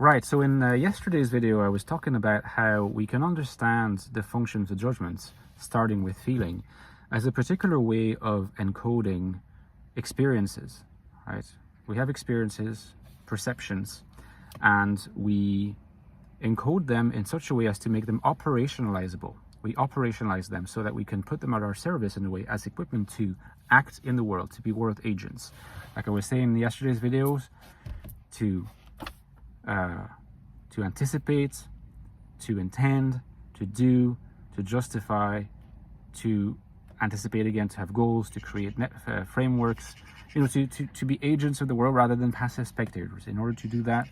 Right, so in yesterday's video, I was talking about how we can understand the functions of judgments, starting with feeling, as a particular way of encoding experiences, right? We have experiences, perceptions, and we encode them in such a way as to make them operationalizable. We operationalize them so that we can put them at our service in a way as equipment to act in the world, to be world agents. Like I was saying in yesterday's videos, to anticipate, to intend, to do, to justify, to anticipate again, to have goals, to create frameworks, to be agents of the world rather than passive spectators. In order to do that,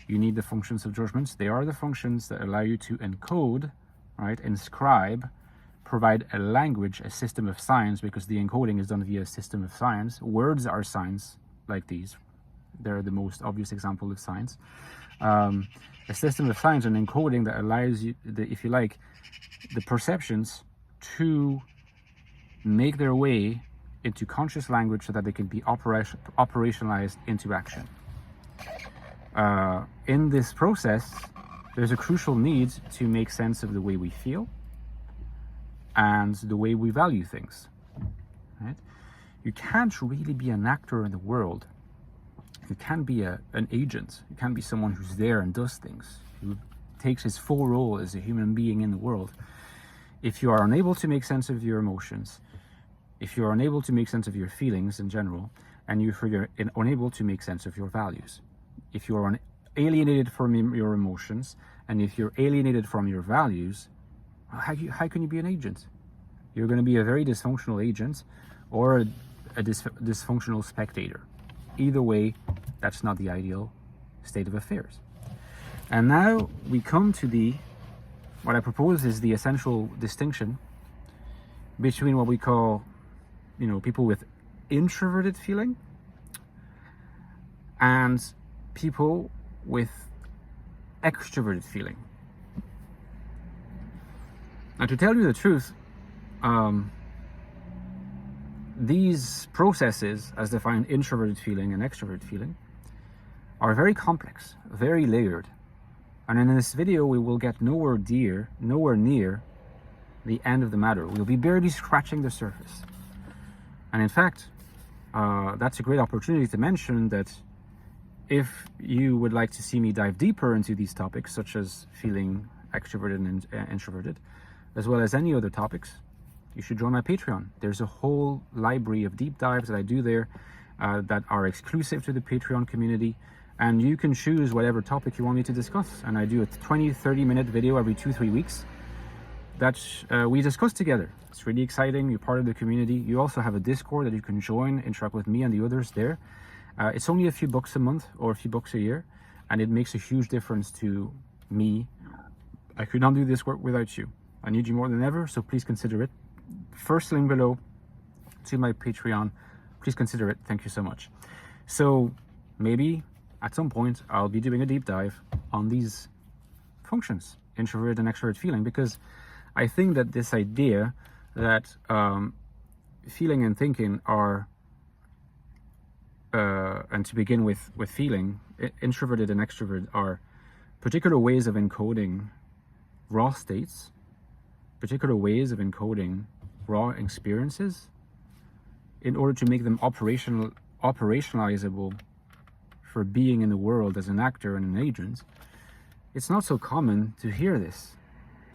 you need the functions of judgments. They are the functions that allow you to encode, right, inscribe, provide a language, a system of signs, because the encoding is done via a system of signs. Words are signs like these. They're the most obvious example of signs. A system of signs and encoding that allows you, if you like, the perceptions to make their way into conscious language so that they can be operationalized into action. In this process, there's a crucial need to make sense of the way we feel and the way we value things. Right? You can't really be an actor in the world. You can be an agent. You can be someone who's there and does things, who takes his full role as a human being in the world. If you are unable to make sense of your emotions, if you are unable to make sense of your feelings in general, and if you're unable to make sense of your values, if you are alienated from your emotions, and if you're alienated from your values, how can you be an agent? You're going to be a very dysfunctional agent or a dysfunctional spectator. Either way, that's not the ideal state of affairs. And now we come to what I propose is the essential distinction between what we call, people with introverted feeling and people with extroverted feeling. Now, to tell you the truth, these processes, as defined introverted feeling and extroverted feeling, are very complex, very layered. And in this video, we will get nowhere near the end of the matter. We'll be barely scratching the surface. And in fact, that's a great opportunity to mention that if you would like to see me dive deeper into these topics, such as feeling extroverted and introverted, as well as any other topics, you should join my Patreon. There's a whole library of deep dives that I do there that are exclusive to the Patreon community. And you can choose whatever topic you want me to discuss. And I do a 20-30 minute video every 2-3 weeks that we discuss together. It's really exciting. You're part of the community. You also have a Discord that you can join, interact with me and the others there. It's only a few bucks a month or a few bucks a year, and it makes a huge difference to me. I could not do this work without you. I need you more than ever, so please consider it. First link below to my Patreon. Please consider it. Thank you so much. So maybe at some point I'll be doing a deep dive on these functions, introvert and extrovert feeling, because I think that this idea that feeling and thinking are, and to begin with feeling, introverted and extrovert are particular ways of encoding raw states, particular ways of encoding raw experiences in order to make them operationalizable for being in the world as an actor and an agent. It's not so common to hear this.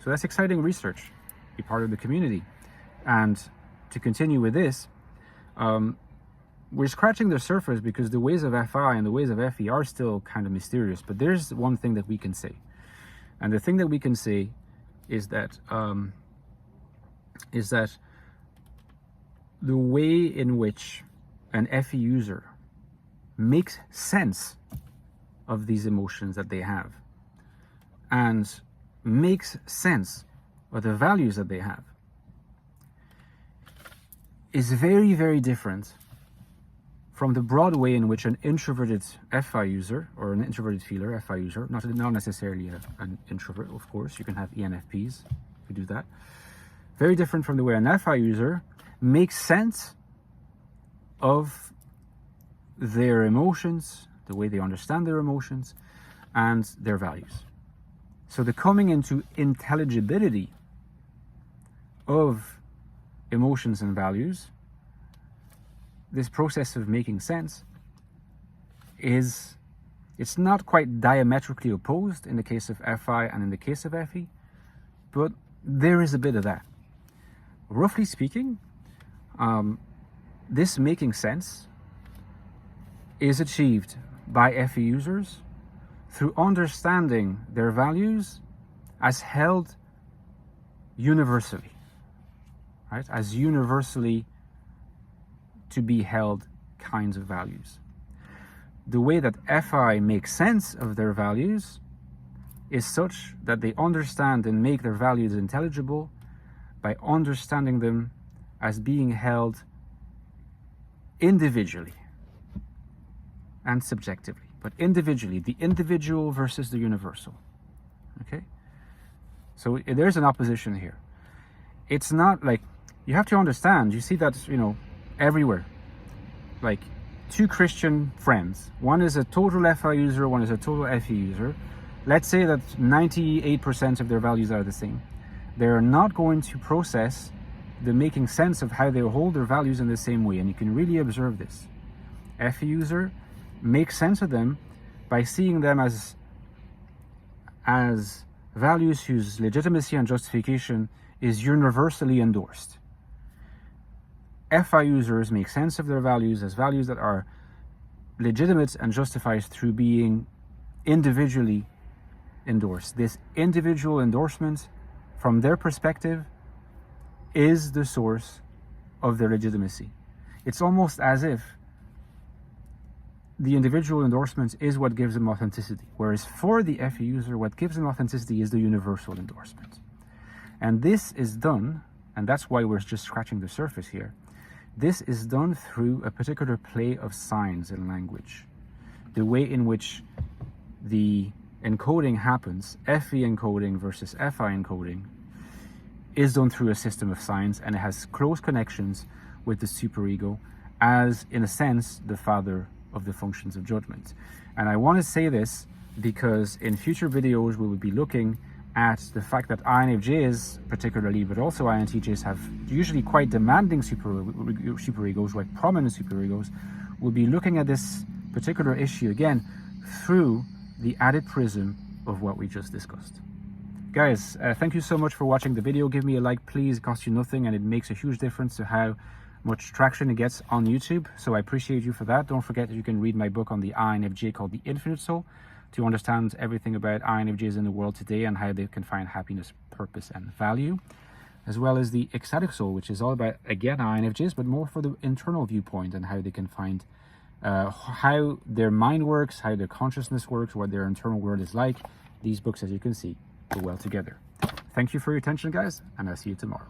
So that's exciting research. Be part of the community. And to continue with this, we're scratching the surface because the ways of FI and the ways of FE are still kind of mysterious. But there's one thing that we can say. And the thing that we can say is that the way in which an FE user makes sense of these emotions that they have and makes sense of the values that they have is very, very different from the broad way in which an introverted FI user or an introverted feeler, FI user, not necessarily an introvert, of course, you can have ENFPs who do that. Very different from the way an FI user makes sense of their emotions, the way they understand their emotions, and their values. So the coming into intelligibility of emotions and values, this process of making sense, it's not quite diametrically opposed in the case of FI and in the case of FE, but there is a bit of that. Roughly speaking, this making sense is achieved by FE users through understanding their values as held universally, right? As universally to be held kinds of values. The way that FI makes sense of their values is such that they understand and make their values intelligible by understanding them as being held individually and subjectively, but individually, the individual versus the universal. Okay? So there's an opposition here. It's not like, you have to understand, you see that, everywhere. Like, two Christian friends, one is a total FI user, one is a total FE user. Let's say that 98% of their values are the same. They're not going to process the making sense of how they hold their values in the same way, and you can really observe this. FE user makes sense of them by seeing them as values whose legitimacy and justification is universally endorsed. FI users make sense of their values as values that are legitimate and justified through being individually endorsed. This individual endorsement, from their perspective, is the source of their legitimacy. It's almost as if the individual endorsement is what gives them authenticity, whereas for the FE user, what gives them authenticity is the universal endorsement. And this is done, and that's why we're just scratching the surface here, this is done through a particular play of signs in language. The way in which the encoding happens, FE encoding versus FI encoding, is done through a system of signs, and it has close connections with the superego as, in a sense, the father of the functions of judgment. And I want to say this because in future videos we will be looking at the fact that INFJs particularly, but also INTJs, have usually quite demanding superegos, like prominent superegos. We'll be looking at this particular issue again through the added prism of what we just discussed. Guys, thank you so much for watching the video. Give me a like, please. It costs you nothing and it makes a huge difference to how much traction it gets on YouTube. So I appreciate you for that. Don't forget that you can read my book on the INFJ called The Infinite Soul to understand everything about INFJs in the world today and how they can find happiness, purpose, and value, as well as the Ecstatic Soul, which is all about, again, INFJs, but more for the internal viewpoint and how they can find how their mind works, how their consciousness works, what their internal world is like. These books, as you can see, go well together. Thank you for your attention, guys, and I'll see you tomorrow.